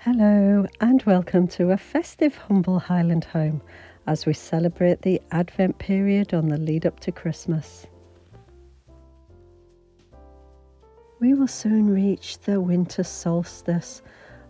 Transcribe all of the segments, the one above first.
Hello and welcome to a festive Humble Highland Home as we celebrate the Advent period on the lead up to Christmas. We will soon reach the winter solstice,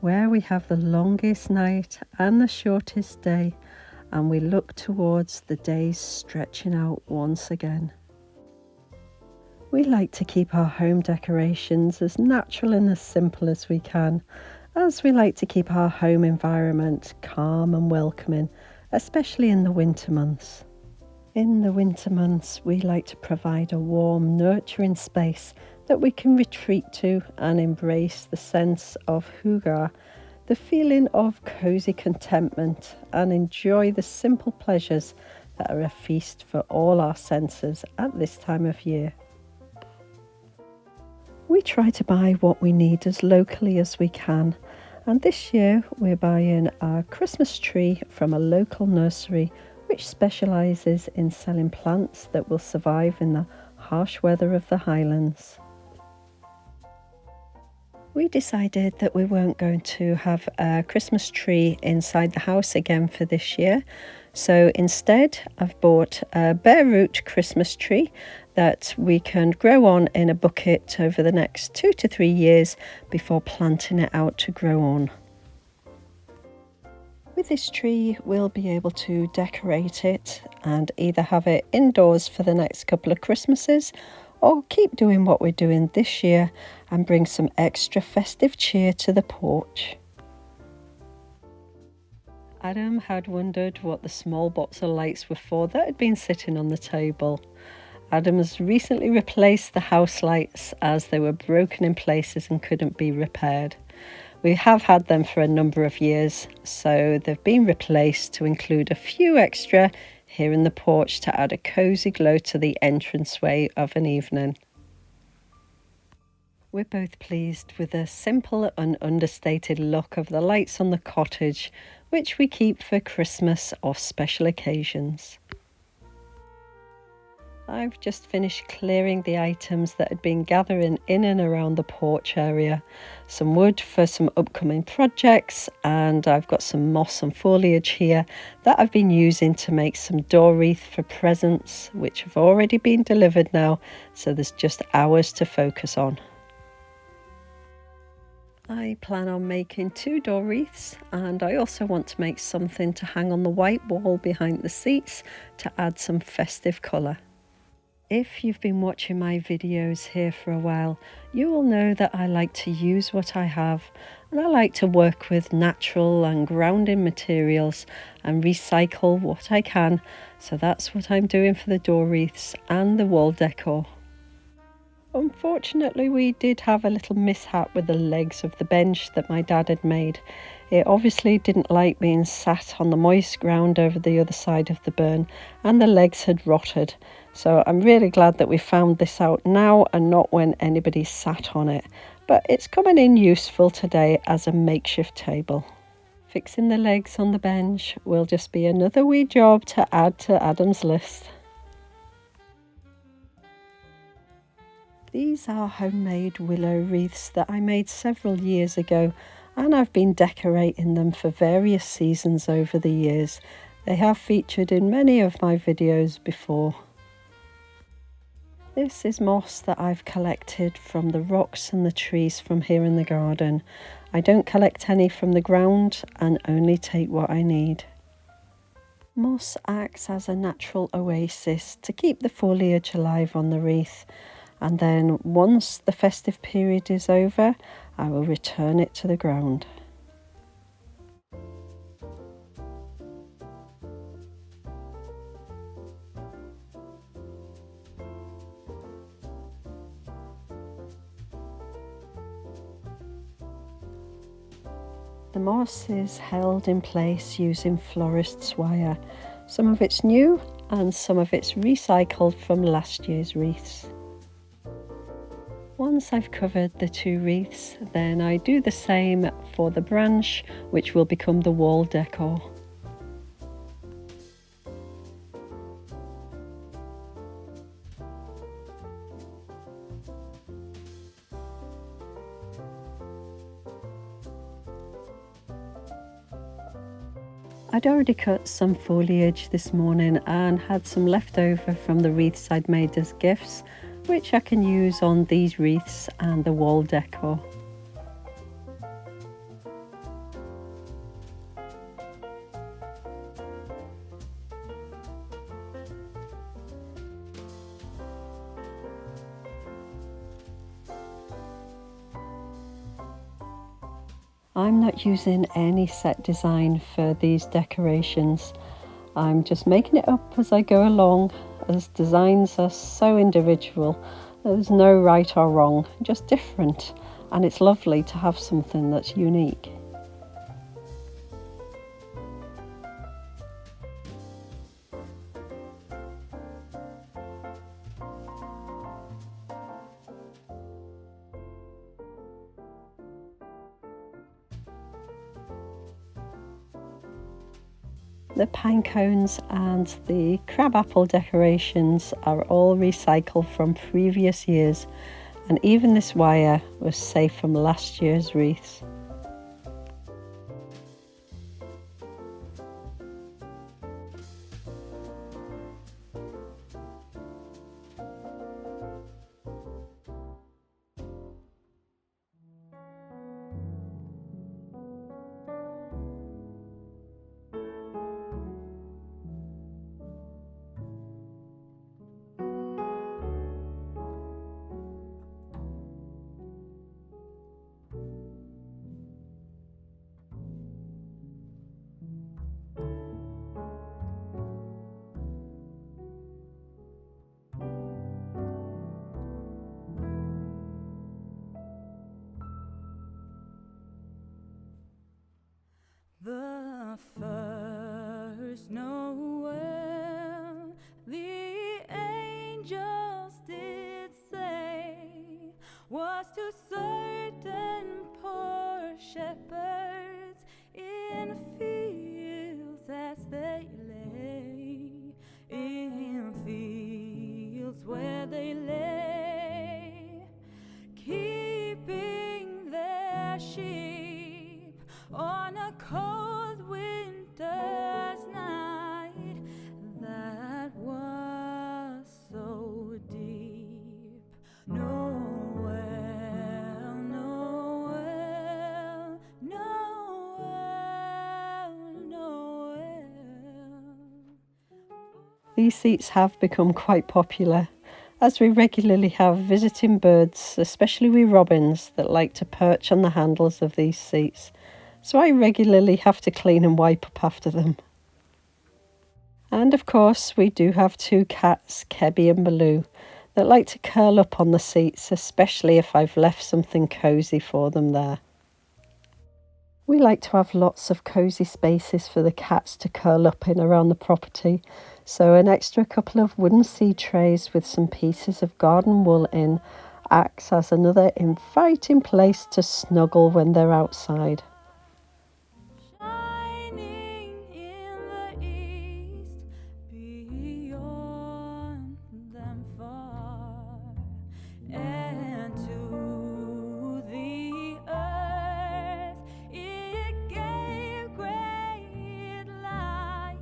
where we have the longest night and the shortest day, and we look towards the days stretching out once again. We like to keep our home decorations as natural and as simple as we can, as we like to keep our home environment calm and welcoming, especially in the winter months. In the winter months, we like to provide a warm, nurturing space that we can retreat to and embrace the sense of hygge, the feeling of cosy contentment, and enjoy the simple pleasures that are a feast for all our senses at this time of year. We try to buy what we need as locally as we can, and this year we're buying our Christmas tree from a local nursery which specialises in selling plants that will survive in the harsh weather of the Highlands. We decided that we weren't going to have a Christmas tree inside the house again for this year, so instead I've bought a bare root Christmas tree that we can grow on in a bucket over the next 2 to 3 years before planting it out to grow on. With this tree we'll be able to decorate it and either have it indoors for the next couple of Christmases or keep doing what we're doing this year and bring some extra festive cheer to the porch. Adam had wondered what the small box of lights were for that had been sitting on the table. Adam has recently replaced the house lights as they were broken in places and couldn't be repaired. We have had them for a number of years, so they've been replaced to include a few extra here in the porch to add a cosy glow to the entranceway of an evening. We're both pleased with the simple and understated look of the lights on the cottage, which we keep for Christmas or special occasions. I've just finished clearing the items that had been gathering in and around the porch area. Some wood for some upcoming projects, and I've got some moss and foliage here that I've been using to make some door wreath for presents, which have already been delivered now, so there's just hours to focus on. I plan on making 2 door wreaths, and I also want to make something to hang on the white wall behind the seats to add some festive colour. If you've been watching my videos here for a while, you will know that I like to use what I have, and I like to work with natural and grounding materials and recycle what I can, so that's what I'm doing for the door wreaths and the wall decor. Unfortunately, we did have a little mishap with the legs of the bench that my dad had made. It obviously didn't like being sat on the moist ground over the other side of the burn, and the legs had rotted. So I'm really glad that we found this out now and not when anybody sat on it. But it's coming in useful today as a makeshift table. Fixing the legs on the bench will just be another wee job to add to Adam's list. These are homemade willow wreaths that I made several years ago, and I've been decorating them for various seasons over the years. They have featured in many of my videos before. This is moss that I've collected from the rocks and the trees from here in the garden. I don't collect any from the ground and only take what I need. Moss acts as a natural oasis to keep the foliage alive on the wreath, and then once the festive period is over, I will return it to the ground. The moss is held in place using florist's wire. Some of it's new and some of it's recycled from last year's wreaths. Once I've covered the 2 wreaths, then I do the same for the branch, which will become the wall decor. I'd already cut some foliage this morning and had some left over from the wreaths I'd made as gifts, which I can use on these wreaths and the wall decor. I'm not using any set design for these decorations. I'm just making it up as I go along, as designs are so individual. There's no right or wrong, just different, and it's lovely to have something that's unique. The pine cones and the crabapple decorations are all recycled from previous years, and even this wire was safe from last year's wreaths. The first Noel, the angels did say, was to certain poor shepherds in fields as they lay, in fields where they lay, keeping their sheep on a cold winter's night that was so deep. Noel, Noel, Noel, Noel. These seats have become quite popular, as we regularly have visiting birds, especially wee robins, that like to perch on the handles of these seats, so I regularly have to clean and wipe up after them. And of course we do have two cats, Kebby and Baloo, that like to curl up on the seats, especially if I've left something cosy for them there. We like to have lots of cosy spaces for the cats to curl up in around the property, so an extra couple of wooden seed trays with some pieces of garden wool in acts as another inviting place to snuggle when they're outside. Shining in the east, beyond them far, and to the earth it gave great light,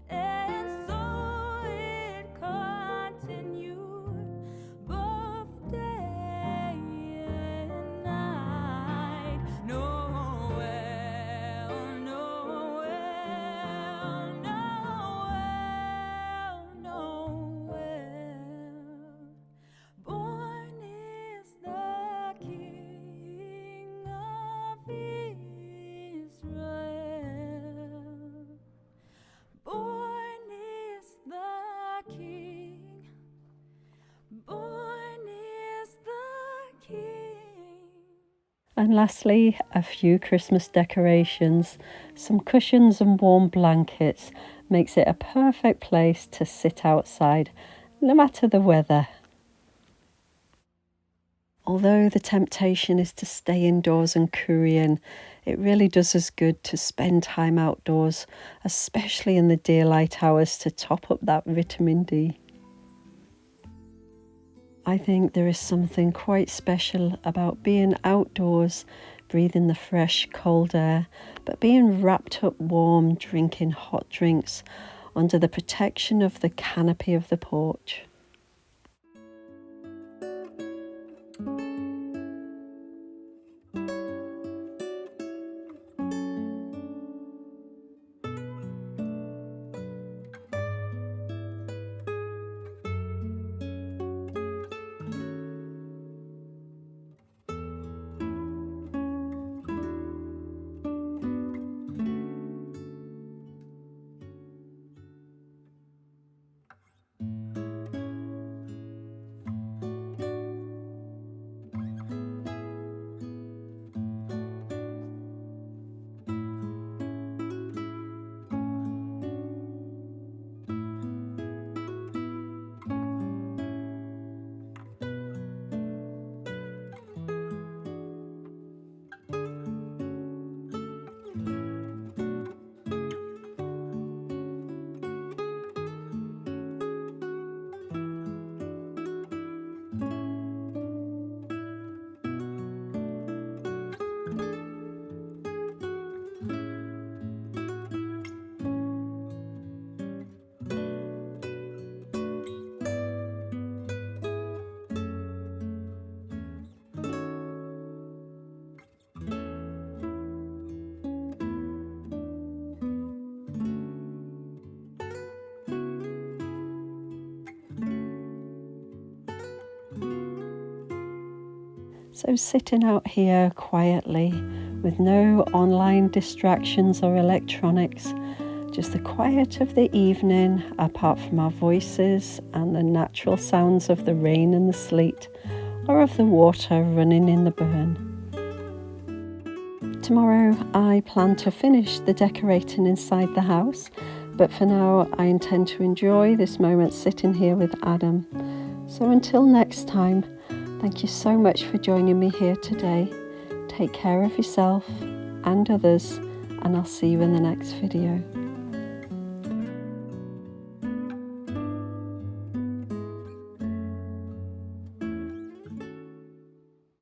and so it continued both day and night. Noel, Noel, Noel, Noel. Born is the King of Israel. Born is the King. Born is the King. And lastly, a few Christmas decorations, some cushions and warm blankets makes it a perfect place to sit outside, no matter the weather. Although the temptation is to stay indoors and currying, it really does us good to spend time outdoors, especially in the daylight hours, to top up that vitamin D. I think there is something quite special about being outdoors, breathing the fresh, cold air, but being wrapped up warm, drinking hot drinks under the protection of the canopy of the porch. So sitting out here quietly with no online distractions or electronics, just the quiet of the evening apart from our voices and the natural sounds of the rain and the sleet or of the water running in the burn. Tomorrow I plan to finish the decorating inside the house, but for now I intend to enjoy this moment sitting here with Adam. So until next time, thank you so much for joining me here today. Take care of yourself and others, and I'll see you in the next video.